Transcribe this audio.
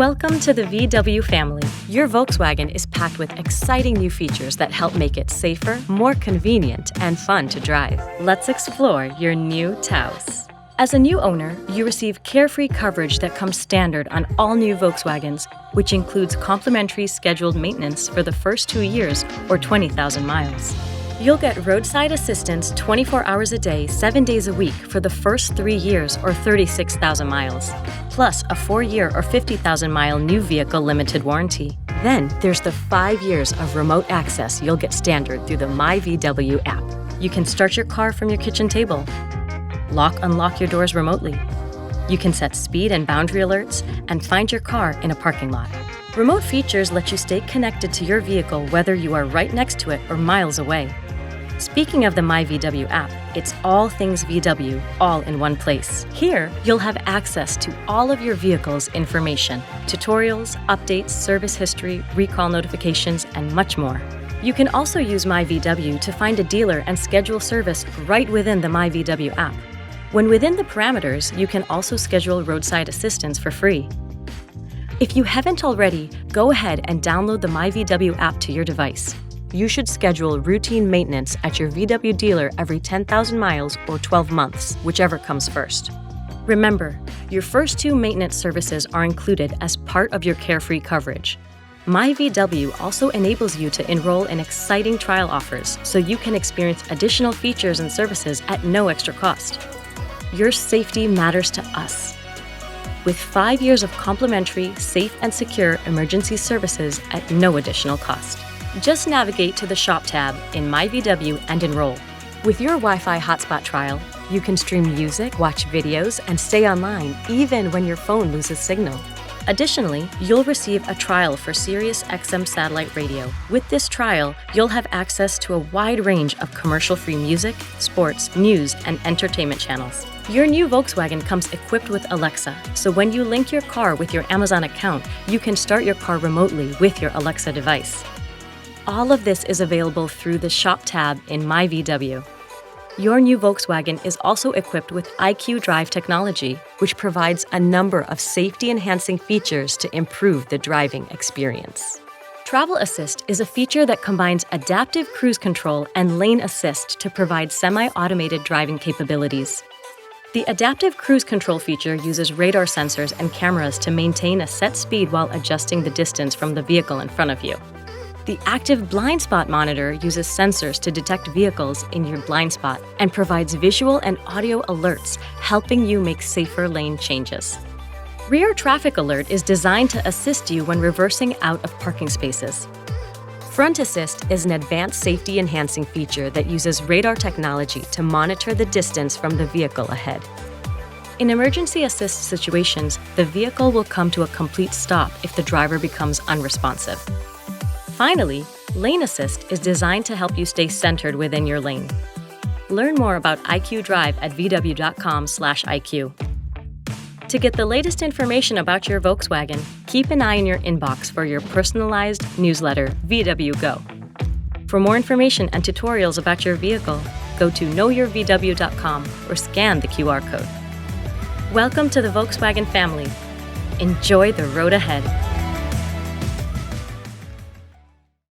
Welcome to the VW family. Your Volkswagen is packed with exciting new features that help make it safer, more convenient, and fun to drive. Let's explore your new Taos. As a new owner, you receive Carefree Coverage that comes standard on all new Volkswagens, which includes complimentary scheduled maintenance for the first 2 years or 20,000 miles. You'll get roadside assistance 24 hours a day, 7 days a week for the first 3 years or 36,000 miles, plus a 4-year or 50,000-mile new vehicle limited warranty. Then there's the 5 years of remote access you'll get standard through the myVW app. You can start your car from your kitchen table, unlock your doors remotely. You can set speed and boundary alerts and find your car in a parking lot. Remote features let you stay connected to your vehicle whether you are right next to it or miles away. Speaking of the myVW app, it's all things VW, all in one place. Here, you'll have access to all of your vehicle's information, tutorials, updates, service history, recall notifications, and much more. You can also use myVW to find a dealer and schedule service right within the myVW app. When within the parameters, you can also schedule roadside assistance for free. If you haven't already, go ahead and download the myVW app to your device. You should schedule routine maintenance at your VW dealer every 10,000 miles or 12 months, whichever comes first. Remember, your first 2 maintenance services are included as part of your Carefree Coverage. myVW also enables you to enroll in exciting trial offers so you can experience additional features and services at no extra cost. Your safety matters to us. With 5 years of complimentary, safe and secure emergency services at no additional cost. Just navigate to the Shop tab in myVW and enroll. With your Wi-Fi hotspot trial, you can stream music, watch videos, and stay online even when your phone loses signal. Additionally, you'll receive a trial for Sirius XM satellite radio. With this trial, you'll have access to a wide range of commercial-free music, sports, news, and entertainment channels. Your new Volkswagen comes equipped with Alexa, so when you link your car with your Amazon account, you can start your car remotely with your Alexa device. All of this is available through the Shop tab in myVW. Your new Volkswagen is also equipped with IQ.DRIVE technology, which provides a number of safety-enhancing features to improve the driving experience. Travel Assist is a feature that combines adaptive cruise control and lane assist to provide semi-automated driving capabilities. The adaptive cruise control feature uses radar sensors and cameras to maintain a set speed while adjusting the distance from the vehicle in front of you. The active blind spot monitor uses sensors to detect vehicles in your blind spot and provides visual and audio alerts, helping you make safer lane changes. Rear traffic alert is designed to assist you when reversing out of parking spaces. Front Assist is an advanced safety-enhancing feature that uses radar technology to monitor the distance from the vehicle ahead. In emergency assist situations, the vehicle will come to a complete stop if the driver becomes unresponsive. Finally, Lane Assist is designed to help you stay centered within your lane. Learn more about IQ.DRIVE at vw.com/IQ. To get the latest information about your Volkswagen, keep an eye in your inbox for your personalized newsletter, VW Go. For more information and tutorials about your vehicle, go to knowyourvw.com or scan the QR code. Welcome to the Volkswagen family. Enjoy the road ahead.